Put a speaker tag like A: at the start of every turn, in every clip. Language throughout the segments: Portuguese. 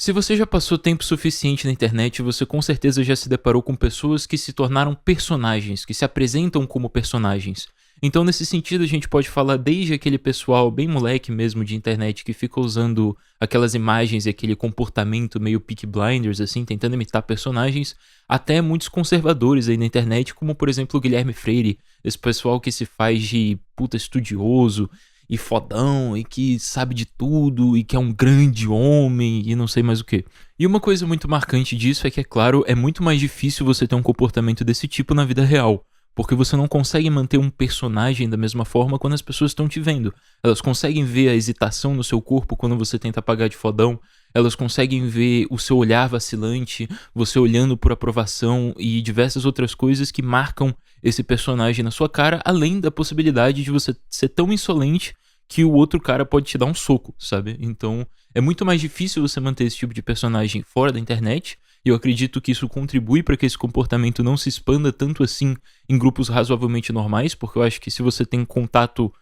A: Se você já passou tempo suficiente na internet, você com certeza já se deparou com pessoas que se tornaram personagens, que se apresentam como personagens. Então, nesse sentido, a gente pode falar desde aquele pessoal bem moleque mesmo de internet que fica usando aquelas imagens e aquele comportamento meio Peaky Blinders, assim, tentando imitar personagens, até muitos conservadores aí na internet, como por exemplo o Guilherme Freire, esse pessoal que se faz de puta estudioso e fodão e que sabe de tudo e que é um grande homem e não sei mais o que. E uma coisa muito marcante disso é que, é claro, é muito mais difícil você ter um comportamento desse tipo na vida real, porque você não consegue manter um personagem da mesma forma quando as pessoas estão te vendo. Elas conseguem ver a hesitação no seu corpo quando você tenta pagar de fodão, elas conseguem ver o seu olhar vacilante, você olhando por aprovação e diversas outras coisas que marcam esse personagem na sua cara, além da possibilidade de você ser tão insolente que o outro cara pode te dar um soco, sabe? Então, é muito mais difícil você manter esse tipo de personagem fora da internet, e eu acredito que isso contribui para que esse comportamento não se expanda tanto assim em grupos razoavelmente normais, porque eu acho que se você tem contato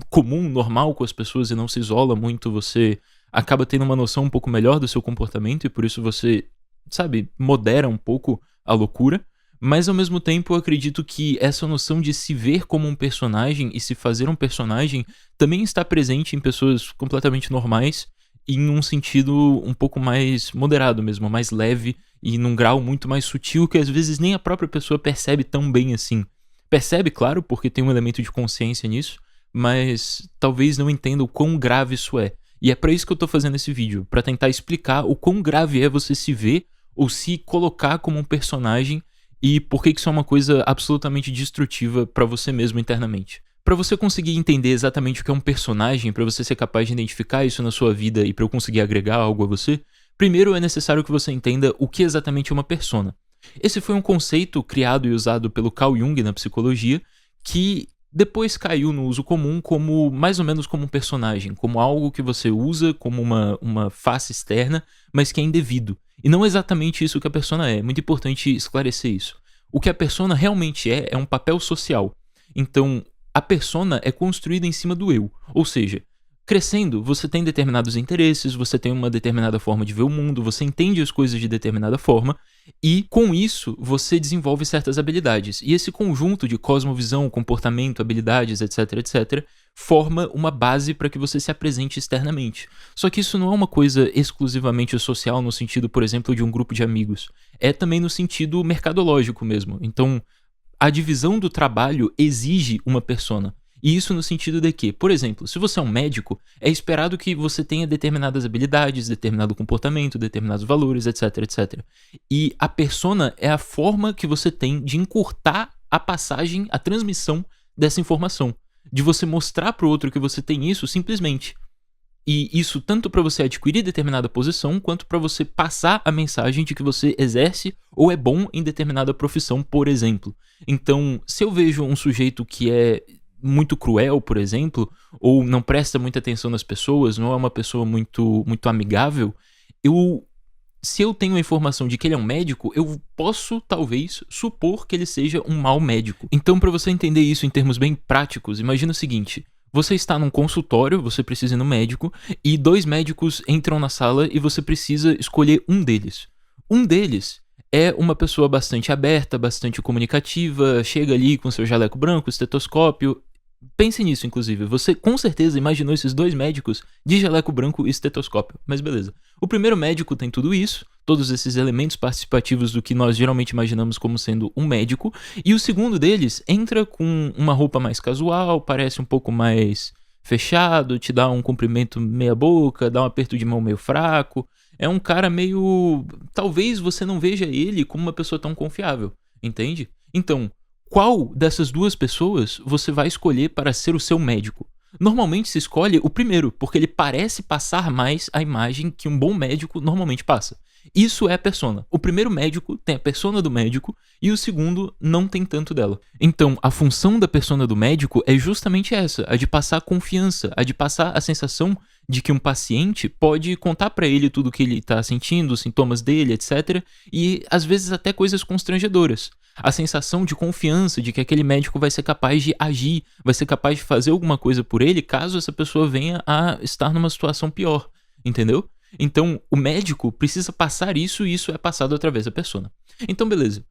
A: comum, normal com as pessoas e não se isola muito, você acaba tendo uma noção um pouco melhor do seu comportamento e por isso você, sabe, modera um pouco a loucura. Mas ao mesmo tempo eu acredito que essa noção de se ver como um personagem e se fazer um personagem também está presente em pessoas completamente normais e em um sentido um pouco mais moderado mesmo, mais leve e num grau muito mais sutil que às vezes nem a própria pessoa percebe tão bem assim. Percebe, claro, porque tem um elemento de consciência nisso, mas talvez não entenda o quão grave isso é. E é pra isso que eu tô fazendo esse vídeo, pra tentar explicar o quão grave é você se ver ou se colocar como um personagem e por que isso é uma coisa absolutamente destrutiva pra você mesmo internamente. Pra você conseguir entender exatamente o que é um personagem, pra você ser capaz de identificar isso na sua vida e pra eu conseguir agregar algo a você, primeiro é necessário que você entenda o que exatamente é uma persona. Esse foi um conceito criado e usado pelo Carl Jung na psicologia, que depois caiu no uso comum como mais ou menos como um personagem, como algo que você usa como uma face externa, mas que é indevido. E não exatamente isso que a persona é muito importante esclarecer isso. O que a persona realmente é um papel social. Então, a persona é construída em cima do eu, ou seja, crescendo, você tem determinados interesses, você tem uma determinada forma de ver o mundo, você entende as coisas de determinada forma, e com isso você desenvolve certas habilidades. E esse conjunto de cosmovisão, comportamento, habilidades, etc, etc, forma uma base para que você se apresente externamente. Só que isso não é uma coisa exclusivamente social no sentido, por exemplo, de um grupo de amigos. É também no sentido mercadológico mesmo. Então, a divisão do trabalho exige uma persona. E isso no sentido de que, por exemplo, se você é um médico, é esperado que você tenha determinadas habilidades, determinado comportamento, determinados valores, etc, etc. E a persona é a forma que você tem de encurtar a passagem, a transmissão dessa informação. De você mostrar para o outro que você tem isso simplesmente. E isso tanto para você adquirir determinada posição, quanto para você passar a mensagem de que você exerce ou é bom em determinada profissão, por exemplo. Então, se eu vejo um sujeito que é muito cruel, por exemplo, ou não presta muita atenção nas pessoas, não é uma pessoa muito amigável, se eu tenho a informação de que ele é um médico, eu posso, talvez, supor que ele seja um mau médico. Então, para você entender isso em termos bem práticos, imagina o seguinte: você está num consultório, você precisa ir no médico, e dois médicos entram na sala e você precisa escolher um deles. Um deles é uma pessoa bastante aberta, bastante comunicativa, chega ali com seu jaleco branco, estetoscópio. Pense nisso, inclusive. Você com certeza imaginou esses dois médicos de jaleco branco e estetoscópio. Mas beleza. O primeiro médico tem tudo isso, todos esses elementos participativos do que nós geralmente imaginamos como sendo um médico. E o segundo deles entra com uma roupa mais casual, parece um pouco mais fechado, te dá um cumprimento meia boca, dá um aperto de mão meio fraco. É um cara meio... Talvez você não veja ele como uma pessoa tão confiável, entende? Então, qual dessas duas pessoas você vai escolher para ser o seu médico? Normalmente se escolhe o primeiro, porque ele parece passar mais a imagem que um bom médico normalmente passa. Isso é a persona. O primeiro médico tem a persona do médico e o segundo não tem tanto dela. Então, a função da persona do médico é justamente essa, a de passar confiança, a de passar a sensação de que um paciente pode contar pra ele tudo o que ele está sentindo, os sintomas dele, etc. E às vezes até coisas constrangedoras. A sensação de confiança de que aquele médico vai ser capaz de agir, vai ser capaz de fazer alguma coisa por ele caso essa pessoa venha a estar numa situação pior, entendeu? Então, o médico precisa passar isso e isso é passado através da persona. Então, beleza.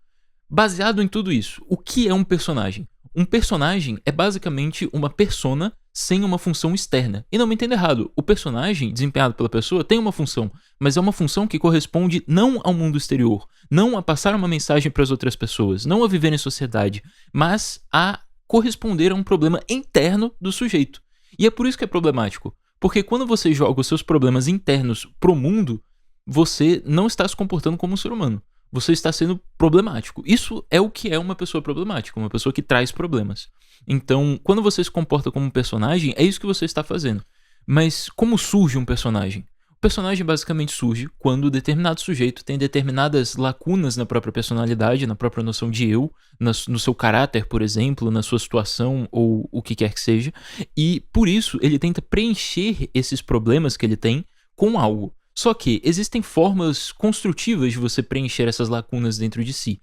A: Baseado em tudo isso, o que é um personagem? Um personagem é basicamente uma persona sem uma função externa. E não me entenda errado, o personagem desempenhado pela pessoa tem uma função, mas é uma função que corresponde não ao mundo exterior, não a passar uma mensagem para as outras pessoas, não a viver em sociedade, mas a corresponder a um problema interno do sujeito. E é por isso que é problemático, porque quando você joga os seus problemas internos pro mundo, você não está se comportando como um ser humano. Você está sendo problemático. Isso é o que é uma pessoa problemática, uma pessoa que traz problemas. Então, quando você se comporta como um personagem, é isso que você está fazendo. Mas como surge um personagem? O personagem basicamente surge quando determinado sujeito tem determinadas lacunas na própria personalidade, na própria noção de eu, no seu caráter, por exemplo, na sua situação ou o que quer que seja, e por isso ele tenta preencher esses problemas que ele tem com algo. Só que existem formas construtivas de você preencher essas lacunas dentro de si.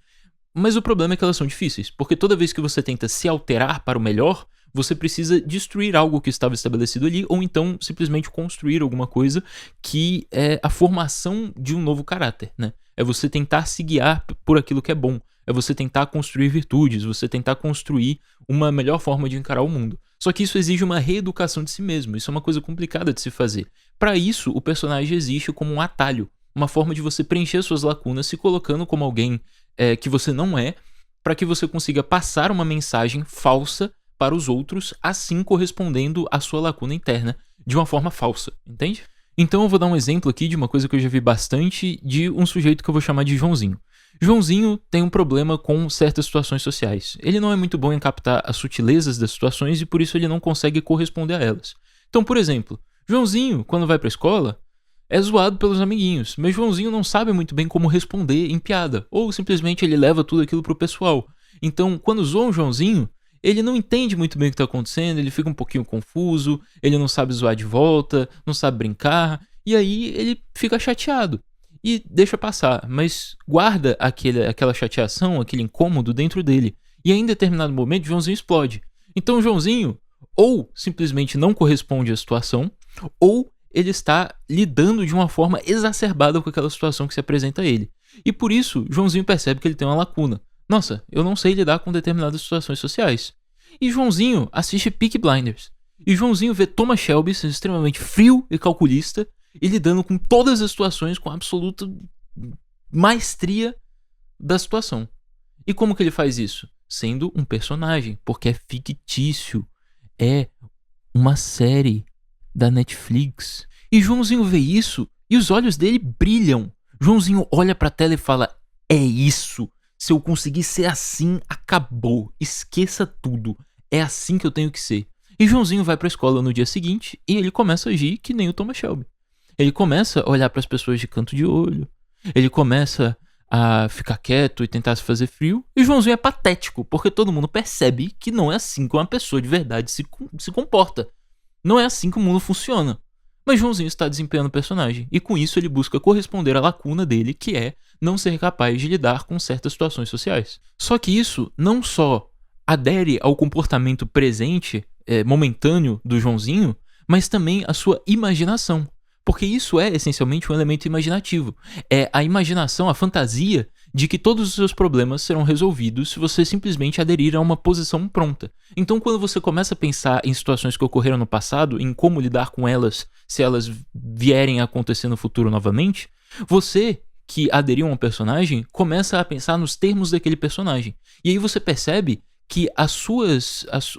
A: Mas o problema é que elas são difíceis, porque toda vez que você tenta se alterar para o melhor, você precisa destruir algo que estava estabelecido ali, ou então simplesmente construir alguma coisa que é a formação de um novo caráter, né? É você tentar se guiar por aquilo que é bom, é você tentar construir virtudes, você tentar construir uma melhor forma de encarar o mundo. Só que isso exige uma reeducação de si mesmo, isso é uma coisa complicada de se fazer. Para isso, o personagem existe como um atalho, uma forma de você preencher suas lacunas se colocando como alguém que você não é, para que você consiga passar uma mensagem falsa para os outros, assim correspondendo à sua lacuna interna de uma forma falsa, entende? Então eu vou dar um exemplo aqui de uma coisa que eu já vi bastante de um sujeito que eu vou chamar de Joãozinho. Joãozinho tem um problema com certas situações sociais. Ele não é muito bom em captar as sutilezas das situações e por isso ele não consegue corresponder a elas. Então, por exemplo, Joãozinho, quando vai pra escola, é zoado pelos amiguinhos, mas Joãozinho não sabe muito bem como responder em piada, ou simplesmente ele leva tudo aquilo pro pessoal. Então, quando zoam Joãozinho, ele não entende muito bem o que tá acontecendo, ele fica um pouquinho confuso, ele não sabe zoar de volta, não sabe brincar, e aí ele fica chateado. E deixa passar, mas guarda aquela chateação, aquele incômodo dentro dele. E aí, em determinado momento, Joãozinho explode. Então, Joãozinho ou simplesmente não corresponde à situação, ou ele está lidando de uma forma exacerbada com aquela situação que se apresenta a ele. E por isso, Joãozinho percebe que ele tem uma lacuna. Nossa, eu não sei lidar com determinadas situações sociais. E Joãozinho assiste Peaky Blinders. E Joãozinho vê Thomas Shelby sendo extremamente frio e calculista e lidando com todas as situações com absoluta maestria da situação. E como que ele faz isso? Sendo um personagem, porque é fictício. É uma série da Netflix. E Joãozinho vê isso e os olhos dele brilham. Joãozinho olha pra tela e fala: é isso. Se eu conseguir ser assim, acabou. Esqueça tudo. É assim que eu tenho que ser. E Joãozinho vai pra escola no dia seguinte e ele começa a agir que nem o Thomas Shelby. Ele começa a olhar pras pessoas de canto de olho. Ele começa a ficar quieto e tentar se fazer frio. E Joãozinho é patético, porque todo mundo percebe que não é assim que uma pessoa de verdade se comporta. Não é assim que o mundo funciona. Mas Joãozinho está desempenhando o personagem, e com isso ele busca corresponder à lacuna dele, que é não ser capaz de lidar com certas situações sociais. Só que isso não só adere ao comportamento presente, momentâneo do Joãozinho, mas também à sua imaginação. Porque isso é essencialmente um elemento imaginativo. É a imaginação, a fantasia de que todos os seus problemas serão resolvidos se você simplesmente aderir a uma posição pronta. Então, quando você começa a pensar em situações que ocorreram no passado, em como lidar com elas se elas vierem a acontecer no futuro novamente, você que aderiu a um personagem começa a pensar nos termos daquele personagem. E aí você percebe que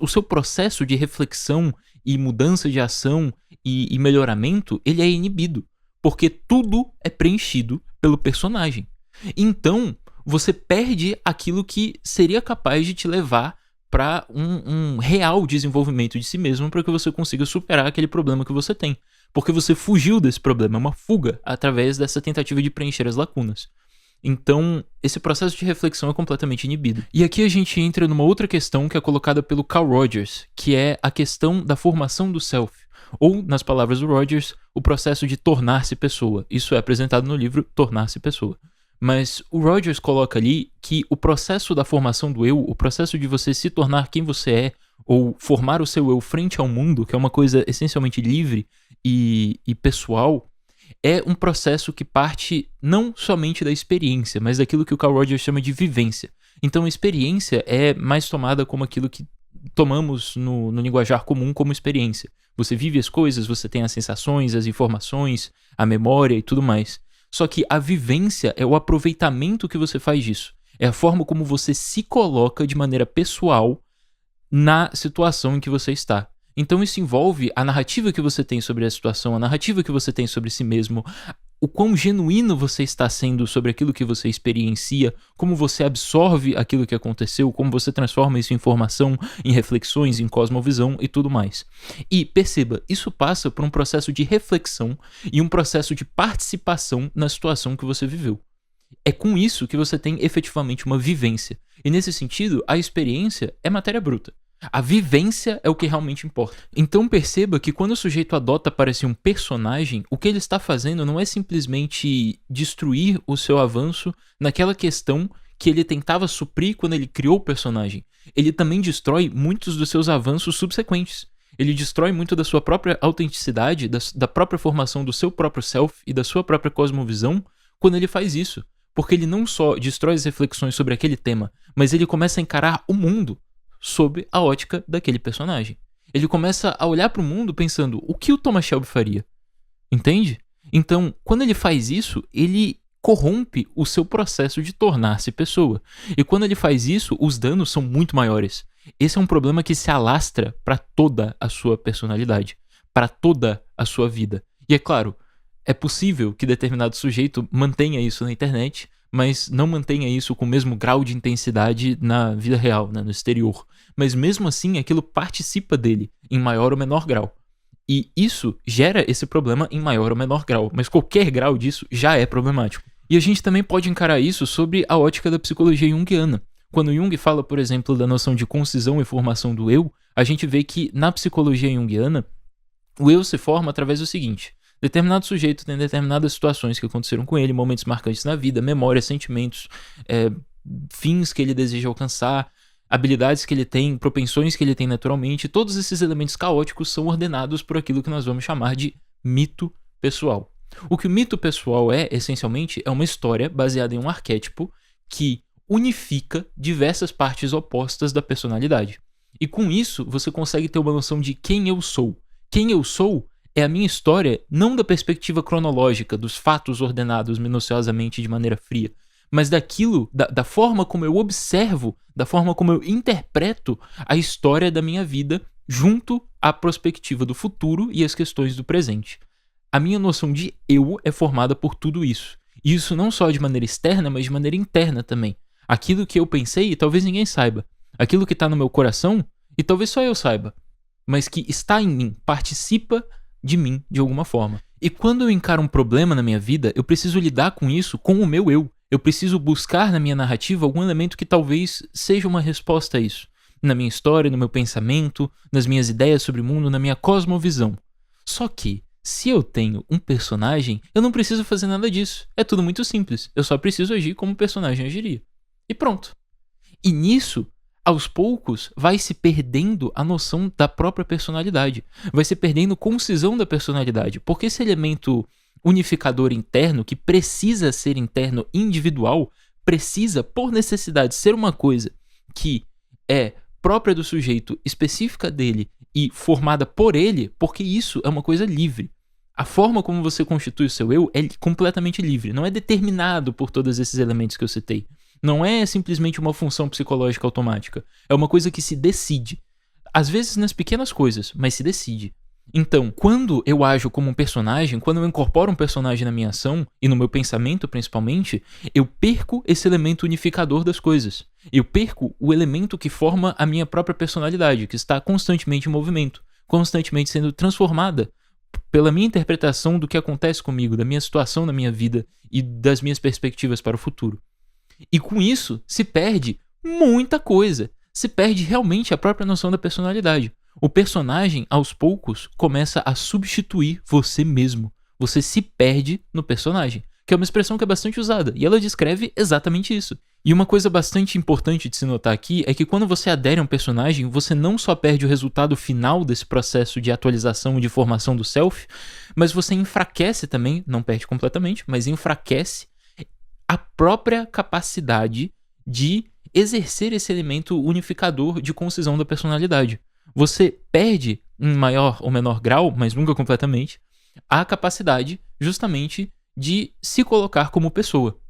A: o seu processo de reflexão e mudança de ação e melhoramento, ele é inibido. Porque tudo é preenchido pelo personagem. Então, você perde aquilo que seria capaz de te levar para um real desenvolvimento de si mesmo, para que você consiga superar aquele problema que você tem. Porque você fugiu desse problema, é uma fuga através dessa tentativa de preencher as lacunas. Então, esse processo de reflexão é completamente inibido. E aqui a gente entra numa outra questão que é colocada pelo Carl Rogers, que é a questão da formação do self. Ou, nas palavras do Rogers, o processo de tornar-se pessoa. Isso é apresentado no livro Tornar-se Pessoa. Mas o Rogers coloca ali que o processo da formação do eu, o processo de você se tornar quem você é, ou formar o seu eu frente ao mundo, que é uma coisa essencialmente livre e pessoal, é um processo que parte não somente da experiência, mas daquilo que o Carl Rogers chama de vivência. Então a experiência é mais tomada como aquilo que tomamos no linguajar comum como experiência. Você vive as coisas, você tem as sensações, as informações, a memória e tudo mais. Só que a vivência é o aproveitamento que você faz disso. É a forma como você se coloca de maneira pessoal na situação em que você está. Então isso envolve a narrativa que você tem sobre a situação, a narrativa que você tem sobre si mesmo, o quão genuíno você está sendo sobre aquilo que você experiencia, como você absorve aquilo que aconteceu, como você transforma isso em informação, em reflexões, em cosmovisão e tudo mais. E perceba, isso passa por um processo de reflexão e um processo de participação na situação que você viveu. É com isso que você tem efetivamente uma vivência. E nesse sentido, a experiência é matéria bruta. A vivência é o que realmente importa. Então perceba que quando o sujeito adota para si um personagem, o que ele está fazendo não é simplesmente destruir o seu avanço naquela questão que ele tentava suprir quando ele criou o personagem. Ele também destrói muitos dos seus avanços subsequentes. Ele destrói muito da sua própria autenticidade, da própria formação do seu próprio self e da sua própria cosmovisão quando ele faz isso. Porque ele não só destrói as reflexões sobre aquele tema, mas ele começa a encarar o mundo sob a ótica daquele personagem. Ele começa a olhar para o mundo pensando, o que o Thomas Shelby faria? Entende? Então, quando ele faz isso, ele corrompe o seu processo de tornar-se pessoa. E quando ele faz isso, os danos são muito maiores. Esse é um problema que se alastra para toda a sua personalidade, para toda a sua vida. E é claro, é possível que determinado sujeito mantenha isso na internet, mas não mantenha isso com o mesmo grau de intensidade na vida real, né, no exterior. Mas mesmo assim, aquilo participa dele, em maior ou menor grau. E isso gera esse problema em maior ou menor grau, mas qualquer grau disso já é problemático. E a gente também pode encarar isso sobre a ótica da psicologia junguiana. Quando Jung fala, por exemplo, da noção de concisão e formação do eu, a gente vê que na psicologia junguiana, o eu se forma através do seguinte: determinado sujeito tem determinadas situações que aconteceram com ele, momentos marcantes na vida, memórias, sentimentos, fins que ele deseja alcançar, habilidades que ele tem, propensões que ele tem naturalmente. Todos esses elementos caóticos são ordenados por aquilo que nós vamos chamar de mito pessoal. O que o mito pessoal é, essencialmente, é uma história baseada em um arquétipo que unifica diversas partes opostas da personalidade. E com isso, você consegue ter uma noção de quem eu sou. Quem eu sou é a minha história não da perspectiva cronológica, dos fatos ordenados minuciosamente de maneira fria, mas daquilo, da forma como eu observo, da forma como eu interpreto a história da minha vida junto à perspectiva do futuro e as questões do presente. A minha noção de eu é formada por tudo isso. E isso não só de maneira externa, mas de maneira interna também. Aquilo que eu pensei e talvez ninguém saiba. Aquilo que está no meu coração e talvez só eu saiba. Mas que está em mim, participa de mim de alguma forma. E quando eu encaro um problema na minha vida, eu preciso lidar com isso com o meu eu. Eu preciso buscar na minha narrativa algum elemento que talvez seja uma resposta a isso. Na minha história, no meu pensamento, nas minhas ideias sobre o mundo, na minha cosmovisão. Só que, se eu tenho um personagem, eu não preciso fazer nada disso. É tudo muito simples. Eu só preciso agir como o personagem agiria. E pronto. E nisso, aos poucos, vai se perdendo a noção da própria personalidade. Vai se perdendo concisão da personalidade. Porque esse elemento unificador interno, que precisa ser interno individual, precisa, por necessidade, ser uma coisa que é própria do sujeito, específica dele e formada por ele, porque isso é uma coisa livre. A forma como você constitui o seu eu é completamente livre, não é determinado por todos esses elementos que eu citei. Não é simplesmente uma função psicológica automática. É uma coisa que se decide. Às vezes nas pequenas coisas, mas se decide. Então, quando eu ajo como um personagem, quando eu incorporo um personagem na minha ação, e no meu pensamento principalmente, eu perco esse elemento unificador das coisas. Eu perco o elemento que forma a minha própria personalidade, que está constantemente em movimento, constantemente sendo transformada pela minha interpretação do que acontece comigo, da minha situação na minha vida e das minhas perspectivas para o futuro. E com isso, se perde muita coisa. Se perde realmente a própria noção da personalidade. O personagem, aos poucos, começa a substituir você mesmo. Você se perde no personagem, que é uma expressão que é bastante usada, e ela descreve exatamente isso. E uma coisa bastante importante de se notar aqui é que quando você adere a um personagem, você não só perde o resultado final desse processo de atualização e de formação do self, mas você enfraquece também, não perde completamente, mas enfraquece a própria capacidade de exercer esse elemento unificador de concisão da personalidade. Você perde, em maior ou menor grau, mas nunca completamente, a capacidade justamente de se colocar como pessoa.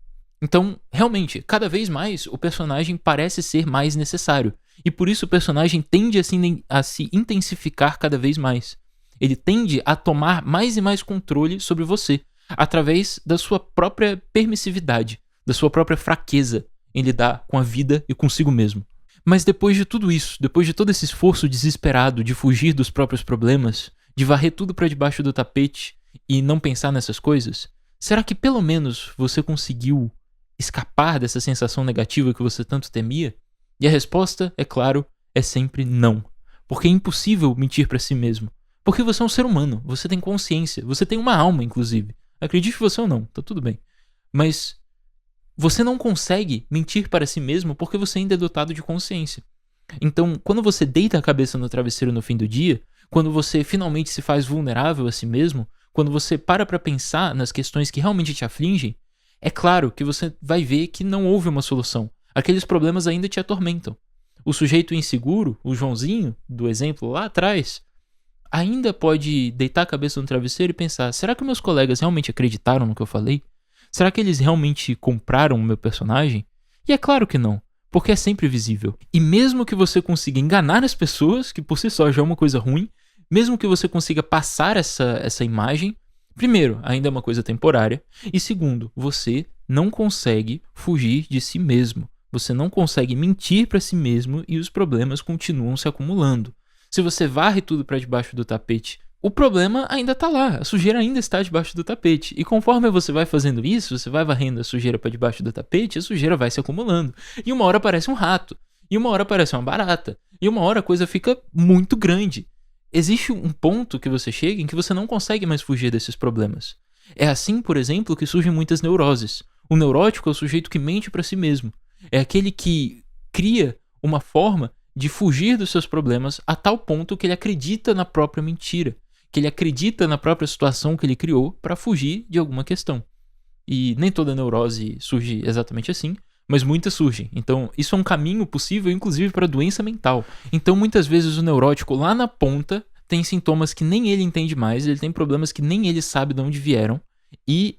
A: Então, realmente, cada vez mais o personagem parece ser mais necessário. E por isso o personagem tende a se intensificar cada vez mais. Ele tende a tomar mais e mais controle sobre você, através da sua própria permissividade, da sua própria fraqueza em lidar com a vida e consigo mesmo. Mas depois de tudo isso, depois de todo esse esforço desesperado de fugir dos próprios problemas, de varrer tudo para debaixo do tapete e não pensar nessas coisas, será que pelo menos você conseguiu escapar dessa sensação negativa que você tanto temia? E a resposta, é claro, é sempre não. Porque é impossível mentir para si mesmo. Porque você é um ser humano, você tem consciência, você tem uma alma, inclusive. Acredite você ou não, tá tudo bem. Mas você não consegue mentir para si mesmo porque você ainda é dotado de consciência. Então, quando você deita a cabeça no travesseiro no fim do dia, quando você finalmente se faz vulnerável a si mesmo, quando você para pensar nas questões que realmente te afligem, é claro que você vai ver que não houve uma solução. Aqueles problemas ainda te atormentam. O sujeito inseguro, o Joãozinho, do exemplo lá atrás, ainda pode deitar a cabeça no travesseiro e pensar: será que meus colegas realmente acreditaram no que eu falei? Será que eles realmente compraram o meu personagem? E é claro que não, porque é sempre visível. E mesmo que você consiga enganar as pessoas, que por si só já é uma coisa ruim, mesmo que você consiga passar essa imagem, primeiro, ainda é uma coisa temporária, e segundo, você não consegue fugir de si mesmo. Você não consegue mentir para si mesmo e os problemas continuam se acumulando. Se você varre tudo para debaixo do tapete, o problema ainda tá lá, a sujeira ainda está debaixo do tapete. E conforme você vai fazendo isso, você vai varrendo a sujeira para debaixo do tapete, a sujeira vai se acumulando. E uma hora aparece um rato, e uma hora aparece uma barata, e uma hora a coisa fica muito grande. Existe um ponto que você chega em que você não consegue mais fugir desses problemas. É assim, por exemplo, que surgem muitas neuroses. O neurótico é o sujeito que mente para si mesmo. É aquele que cria uma forma de fugir dos seus problemas a tal ponto que ele acredita na própria mentira, que ele acredita na própria situação que ele criou para fugir de alguma questão. E nem toda neurose surge exatamente assim, mas muitas surgem. Então, isso é um caminho possível, inclusive, para doença mental. Então, muitas vezes, o neurótico lá na ponta tem sintomas que nem ele entende mais, ele tem problemas que nem ele sabe de onde vieram, e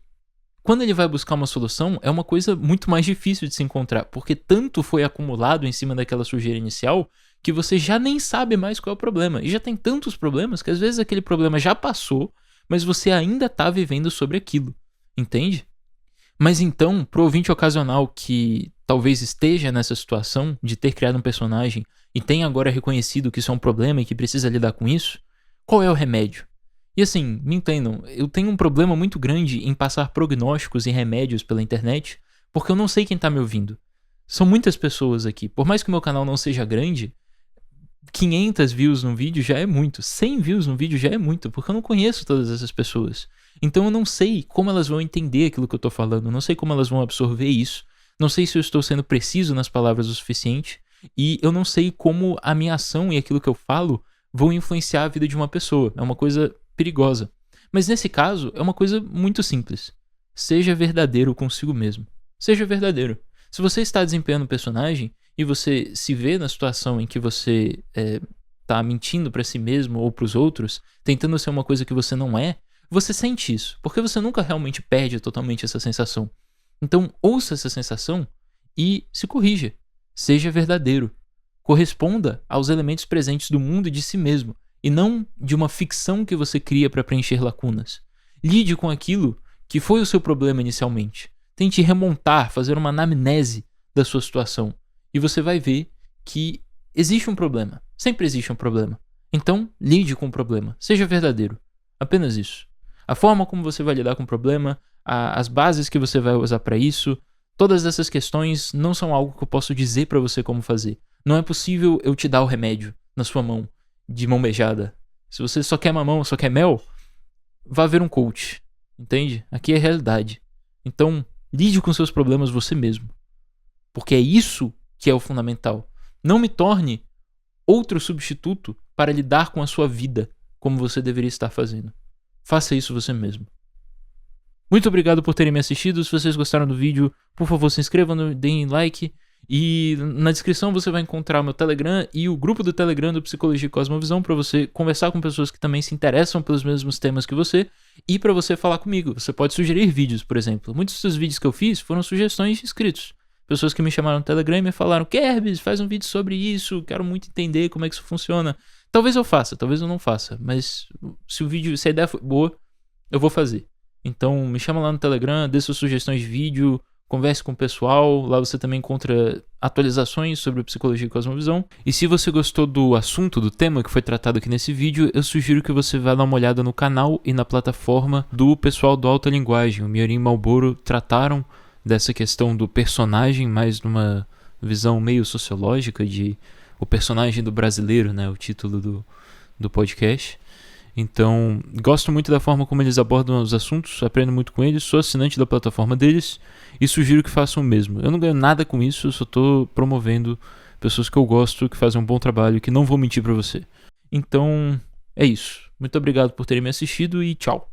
A: quando ele vai buscar uma solução, é uma coisa muito mais difícil de se encontrar, porque tanto foi acumulado em cima daquela sujeira inicial que você já nem sabe mais qual é o problema. E já tem tantos problemas que às vezes aquele problema já passou, mas você ainda está vivendo sobre aquilo. Entende? Mas então, pro ouvinte ocasional que talvez esteja nessa situação de ter criado um personagem e tenha agora reconhecido que isso é um problema e que precisa lidar com isso, qual é o remédio? E assim, me entendam, eu tenho um problema muito grande em passar prognósticos e remédios pela internet, porque eu não sei quem tá me ouvindo. São muitas pessoas aqui. Por mais que o meu canal não seja grande, 500 views num vídeo já é muito. 100 views num vídeo já é muito, porque eu não conheço todas essas pessoas. Então eu não sei como elas vão entender aquilo que eu tô falando, não sei como elas vão absorver isso, não sei se eu estou sendo preciso nas palavras o suficiente, e eu não sei como a minha ação e aquilo que eu falo vão influenciar a vida de uma pessoa. É uma coisa perigosa. Mas nesse caso, é uma coisa muito simples. Seja verdadeiro consigo mesmo. Seja verdadeiro. Se você está desempenhando um personagem e você se vê na situação em que você tá mentindo para si mesmo ou para os outros, tentando ser uma coisa que você não é, você sente isso, porque você nunca realmente perde totalmente essa sensação. Então, ouça essa sensação e se corrija. Seja verdadeiro. Corresponda aos elementos presentes do mundo e de si mesmo, e não de uma ficção que você cria para preencher lacunas. Lide com aquilo que foi o seu problema inicialmente. Tente remontar, fazer uma anamnese da sua situação, e você vai ver que existe um problema. Sempre existe um problema. Então, lide com o problema. Seja verdadeiro. Apenas isso. A forma como você vai lidar com o problema, as bases que você vai usar para isso, todas essas questões não são algo que eu posso dizer para você como fazer. Não é possível eu te dar o remédio na sua mão, de mão beijada. Se você só quer mamão, só quer mel, vá ver um coach. Entende? Aqui é a realidade. Então, lide com seus problemas você mesmo. Porque é isso que é o fundamental. Não me torne outro substituto para lidar com a sua vida como você deveria estar fazendo. Faça isso você mesmo. Muito obrigado por terem me assistido. Se vocês gostaram do vídeo, por favor, se inscrevam, deem like. E na descrição você vai encontrar o meu Telegram e o grupo do Telegram do Psicologia e Cosmovisão para você conversar com pessoas que também se interessam pelos mesmos temas que você e para você falar comigo. Você pode sugerir vídeos, por exemplo. Muitos dos vídeos que eu fiz foram sugestões de inscritos. Pessoas que me chamaram no Telegram e me falaram: Kerbs, faz um vídeo sobre isso, quero muito entender como é que isso funciona. Talvez eu faça, talvez eu não faça, mas se a ideia for boa, eu vou fazer. Então me chama lá no Telegram, dê suas sugestões de vídeo, converse com o pessoal, lá você também encontra atualizações sobre psicologia e cosmovisão. E se você gostou do assunto, do tema que foi tratado aqui nesse vídeo, eu sugiro que você vá dar uma olhada no canal e na plataforma do pessoal do Alta Linguagem. O Miorim e Malboro trataram dessa questão do personagem, mais numa visão meio sociológica de o personagem do brasileiro, né, o título do podcast. Então, gosto muito da forma como eles abordam os assuntos, aprendo muito com eles, sou assinante da plataforma deles e sugiro que façam o mesmo. Eu não ganho nada com isso, eu só estou promovendo pessoas que eu gosto, que fazem um bom trabalho, que não vou mentir para você. Então, é isso. Muito obrigado por terem me assistido e tchau.